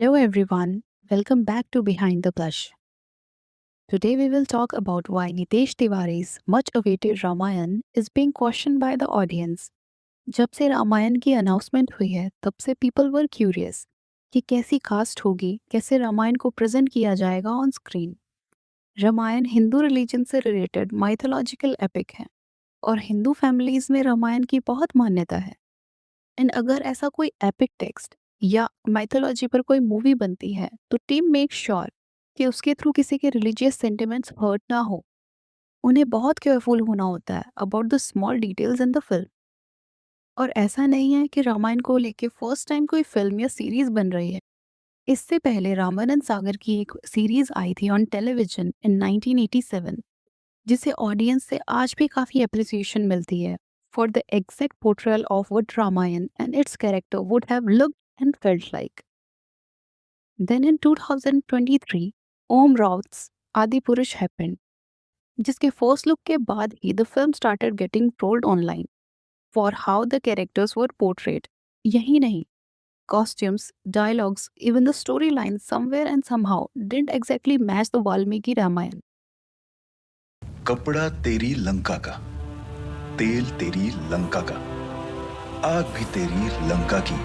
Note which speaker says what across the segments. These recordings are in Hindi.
Speaker 1: Hello everyone, welcome back to Behind the Blush. Today we will talk about why Nitesh Tiwari's much awaited Ramayan is being questioned by the audience. जब से रामायण की अनाउंसमेंट हुई है तब से पीपल वर क्यूरियस कि कैसी कास्ट होगी, कैसे रामायण को प्रेजेंट किया जाएगा on screen. Ramayana Hindu religion से रिलेटेड माइथोलॉजिकल एपिक है और हिंदू फैमिलीज में रामायण की बहुत मान्यता है। एंड अगर ऐसा कोई एपिक टेक्स्ट या माइथोलॉजी पर कोई मूवी बनती है तो टीम मेक श्योर कि उसके थ्रू किसी के रिलीजियस सेंटिमेंट्स हर्ट ना हो। उन्हें बहुत केयरफुल होना होता है about the small details in the film. और ऐसा नहीं है कि रामायण को लेके फर्स्ट टाइम कोई फिल्म या सीरीज बन रही है। इससे पहले रामानंद सागर की एक सीरीज आई थी ऑन टेलीविजन इन 1987, जिसे ऑडियंस से आज भी काफ़ी अप्रिसिएशन मिलती है for the exact portrayal of what Ramayan and its character would have looked and felt like. Then in 2023 Om Raut's Adipurush happened, जिसके फर्स्ट लुक के बाद ही the film started getting trolled online for how the characters were portrayed. यही नहीं, costumes, dialogues, even the storyline somewhere and somehow didn't exactly match the Valmiki Ramayana.
Speaker 2: कपड़ा तेरी लंका का, तेल तेरी लंका का, आग भी तेरी लंका की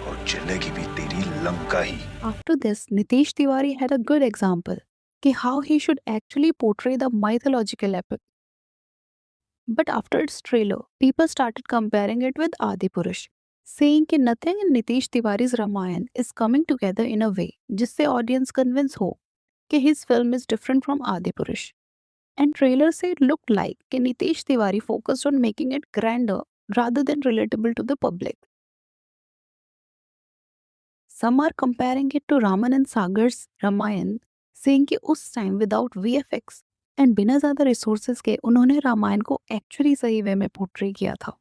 Speaker 2: और जलेगी भी तेरी लंका ही।
Speaker 1: After this, Nitesh Tiwari had a good example कि how he should actually portray the mythological epic. But after its trailer, people started comparing it with Adipurush, saying कि nothing in Nitesh Tiwari's Ramayana is coming together in a way जिससे audience convince हो कि his film is different from Adipurush. And trailer say it looked like कि Nitesh Tiwari focused on making it grander rather than relatable to the public. Some are comparing it to Ramanand Sagar's Ramayan, saying कि उस time without VFX and बिना ज़्यादा resources के उन्होंने रामायण को एक्चुअली सही वे में पोर्ट्रे किया था।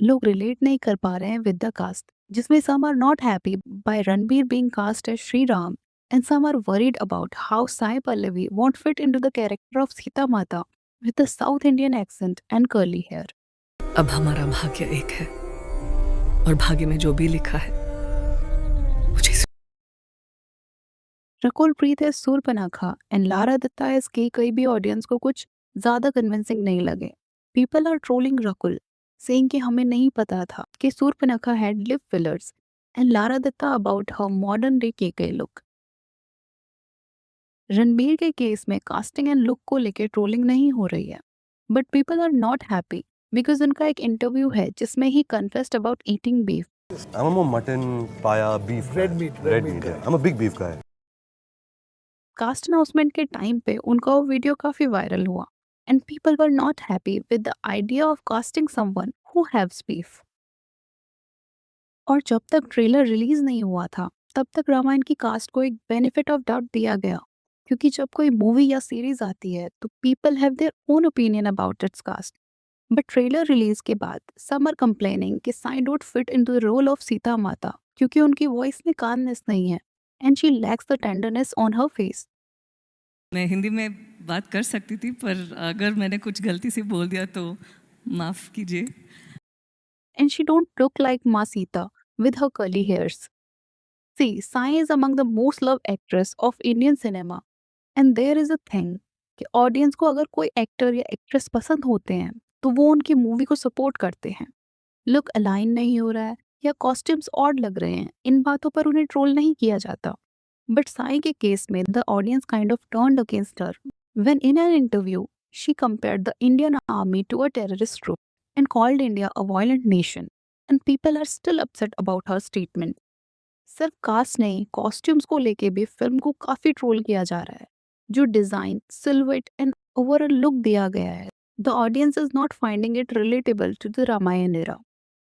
Speaker 1: लोग रिलेट नहीं कर पा रहे हैं विद द कास्ट, जिसमें some are not happy by Ranbir being cast as Shri Ram and some are worried about how Sai Pallavi won't fit into the character of Sita Mata with a South Indian accent and curly hair.
Speaker 3: अब हमारा भाग्य एक है और भाग्य में जो भी लिखा है मुझे
Speaker 1: रकुल प्रीत है सूरपनखा एंड लारा दत्ता है के कई भी ऑडियंस को कुछ ज्यादा कन्विंसिंग नहीं लगे। People are trolling Rakul, saying कि हमें नहीं पता था कि Surpanakha had lip fillers, and Lara Dutta about her modern day के लुक। रणबीर के केस में कास्टिंग एंड लुक को लेकर ट्रोलिंग नहीं हो रही है, but people are not happy because उनका एक इंटरव्यू है जिसमें he confessed about eating beef.
Speaker 4: I'm a more mutton, paya, beef. Red meat. Yeah. I'm a big beef guy.
Speaker 1: Cast announcement के टाइम पे उनका वो वीडियो काफी वायरल हुआ and people were not happy with the idea of casting someone who haves beef. और जब तक ट्रेलर रिलीज नहीं हुआ था तब तक रामायण की कास्ट को एक बेनिफिट ऑफ डाउट दिया गया, क्योंकि जब कोई मूवी या सीरीज आती है तो people have their own opinion about its cast. But trailer release के बाद सम आर कंप्लेनिंग कि Sai don't fit into the role of Sita Mata क्योंकि उनकी वॉइस में कामनेस नहीं है and she lacks the tenderness on her face.
Speaker 3: मैं हिंदी में बात कर सकती थी, पर अगर मैंने कुछ गलती से बोल दिया तो माफ कीजिए।
Speaker 1: And she don't look like Ma Sita with her curly hairs. See, Sai is among the most loved actress of Indian cinema. And there is a thing कि ऑडियंस को अगर कोई एक्टर या एक्ट्रेस पसंद होते हैं तो वो उनकी मूवी को सपोर्ट करते हैं। लुक अलाइन नहीं हो रहा है या कॉस्ट्यूम्स ऑड लग रहे हैं, इन बातों पर उन्हें ट्रोल नहीं किया जाता। बट साई के केस में the audience kind of turned against her when in an interview she compared the Indian army to a terrorist group and called India a violent nation, and people are still upset about her statement. सिर्फ कास्ट नहीं, कॉस्ट्यूम्स को लेके भी फिल्म को काफी ट्रोल किया जा रहा है। जो design, silhouette and overall look दिया गया है, the audience is not finding it relatable to the Ramayan era,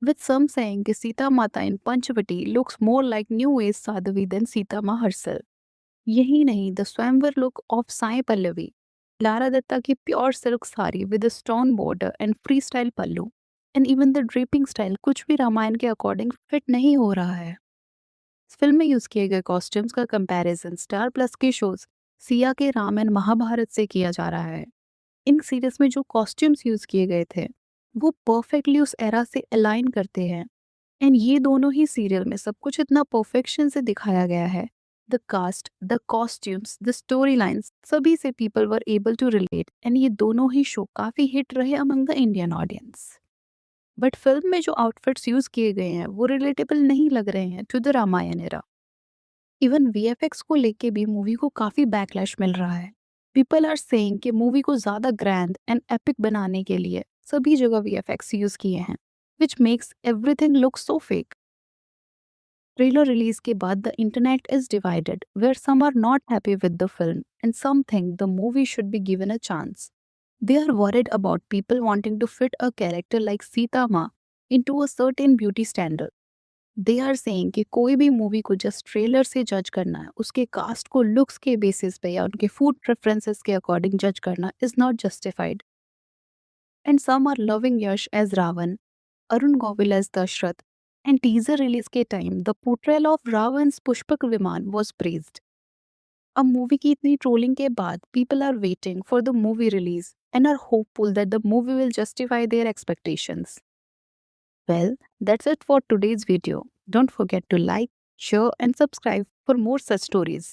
Speaker 1: with some saying कि Sita Mata in Panchavati looks more like new age sadhvi than Sita Maa herself. यही नहीं, the swayamvar look of Sai Pallavi, Lara Dutta की pure silk saree with a stone border and free style pallu, and even the draping style कुछ भी रामायण के अकॉर्डिंग फिट नहीं हो रहा है। इस फिल्म में यूज किए गए कॉस्ट्यूम्स का कंपैरिजन स्टार प्लस के शोज सिया के रामायण महाभारत से किया जा रहा है। इन सीरीज में जो कॉस्ट्यूम्स यूज किए गए थे वो परफेक्टली उस एरा से अलाइन करते हैं एंड ये दोनों ही सीरियल में सब कुछ इतना परफेक्शन से दिखाया गया है. The cast, the costumes, the story lines, सभी से people were able to relate and ये दोनों ही शो काफी हिट रहे among the Indian audience. But film में जो आउटफिट्स यूज किए गए हैं वो रिलेटेबल नहीं लग रहे हैं to the Ramayan era. Even VFX को लेके भी मूवी को काफी बैकलैश मिल रहा है. पीपल आर सेइंग कि मूवी को ज्यादा ग्रैंड एंड एपिक बनाने के लिए सभी जगह वीएफएक्स यूज किए हैं, which makes everything look so fake. Trailer release के बाद the internet is divided, where some are not happy with the film and some think the movie should be given a chance. They are worried about people wanting to fit a character like Sita Ma into a certain beauty standard. They are saying कि कोई भी मूवी को जस्ट ट्रेलर से जज करना है, उसके कास्ट को लुक्स के बेसिस पे या उनके फूड प्रेफरेंसेस के अकॉर्डिंग जज करना is not justified. And some are loving Yash as Ravan, Arun Govil as Dashrath, and teaser release के time the portrayal of Ravan's Pushpak Viman was praised. अब मूवी की इतनी ट्रोलिंग के बाद people are waiting for the movie release and are hopeful that the movie will justify their expectations. Well, that's it for today's video. Don't forget to like, share and subscribe for more such stories.